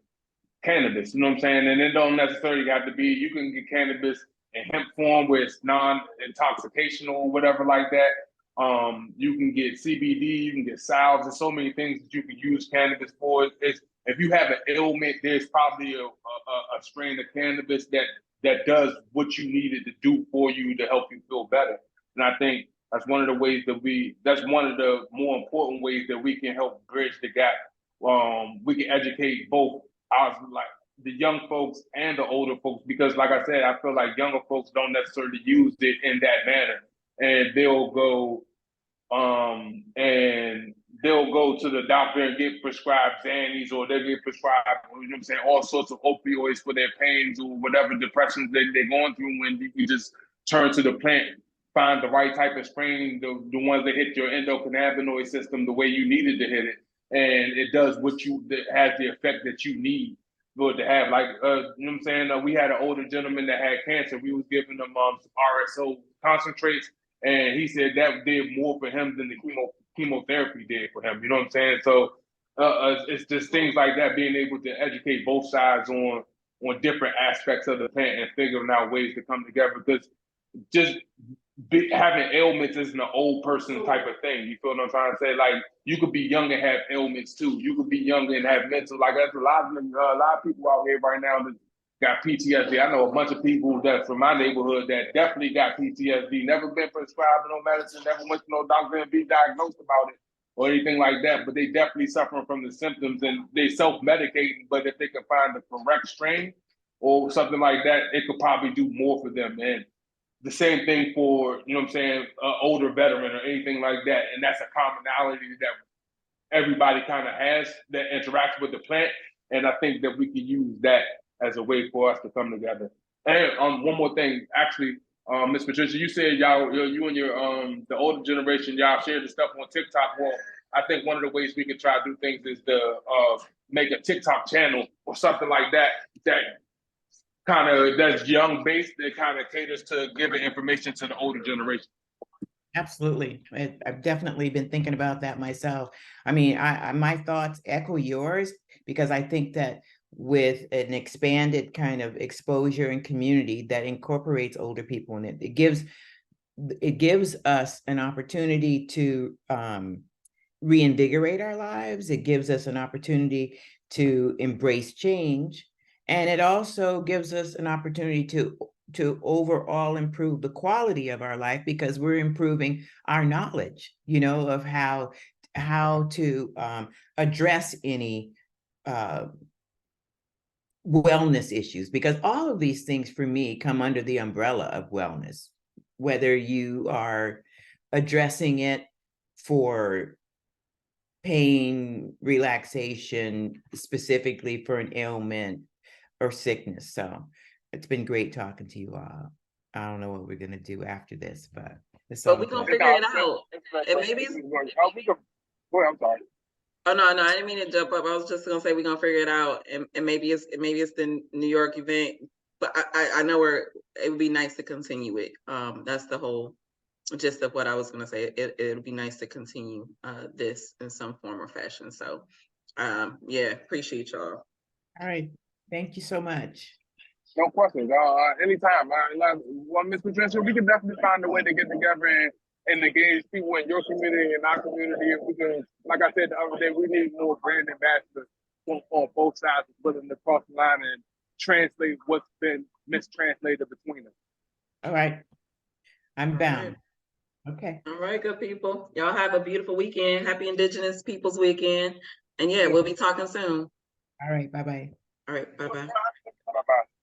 cannabis. You know what I'm saying? And it don't necessarily have to be. You can get cannabis in hemp form where it's non-intoxicational or whatever like that. You can get CBD, you can get salves, and so many things that you can use cannabis for. It's, if you have an ailment, there's probably a strain of cannabis that does what you needed to do for you to help you feel better. And I think that's one of the ways that's one of the more important ways that we can help bridge the gap. We can educate both our like the young folks and the older folks, because like I said, I feel like younger folks don't necessarily use it in that manner, and and they'll go to the doctor and get prescribed Xannies, or they'll get prescribed, you know what I'm saying, all sorts of opioids for their pains or whatever depressions they're going through, when you can just turn to the plant, find the right type of strain, the ones that hit your endocannabinoid system the way you needed to hit it, and it does that has the effect that you need for it to have. Like, you know what I'm saying? We had an older gentleman that had cancer. We was giving them some RSO concentrates, and he said that did more for him than the chemotherapy did for him. You know what I'm saying? So it's just things like that, being able to educate both sides on different aspects of the plant and figuring out ways to come together. Because just having ailments isn't an old person type of thing. You feel what I'm trying to say? Like, you could be young and have ailments too. You could be young and have mental. Like, there's a lot of people out here right now that got PTSD. I know a bunch of people that from my neighborhood that definitely got PTSD. Never been prescribed no medicine. Never went to no doctor and be diagnosed about it or anything like that. But they definitely suffering from the symptoms, and they self-medicating. But if they can find the correct strain or something like that, it could probably do more for them. And the same thing for, you know what I'm saying, older veteran or anything like that. And that's a commonality that everybody kind of has that interacts with the plant. And I think that we can use that as a way for us to come together. And one more thing, actually, Ms. Patricia, you said you and your the older generation, y'all shared the stuff on TikTok. Well, I think one of the ways we can try to do things is to make a TikTok channel or something like that that's young based, that kind of caters to giving information to the older generation. Absolutely. I've definitely been thinking about that myself. I mean, my thoughts echo yours, because I think that with an expanded kind of exposure and community that incorporates older people in it, it gives us an opportunity to reinvigorate our lives. It gives us an opportunity to embrace change. And it also gives us an opportunity to overall improve the quality of our life, because we're improving our knowledge, of how to address any wellness issues, because all of these things for me come under the umbrella of wellness, whether you are addressing it for pain, relaxation, specifically for an ailment or sickness. So it's been great talking to you all. I don't know what we're gonna do after this, but it's all But we're gonna good. figure it out. And maybe it's, I'm sorry. oh no, I didn't mean to jump up. I was just gonna say we're gonna figure it out, and maybe it's the New York event, but I know it would be nice to continue it. That's the whole gist of what I was gonna say. It'll be nice to continue this in some form or fashion. So yeah, appreciate y'all. All right, thank you so much. No questions. Anytime. Well, Ms. Patricia, we can definitely find a way to get together and engage people in your community and our community. And we can, like I said the other day, we need more brand ambassadors on both sides, willing to cross the line and translate what's been mistranslated between us. All right, I'm bound. Right. Okay. All right, good people. Y'all have a beautiful weekend. Happy Indigenous Peoples Weekend. And yeah, we'll be talking soon. All right, bye-bye. All right, bye-bye.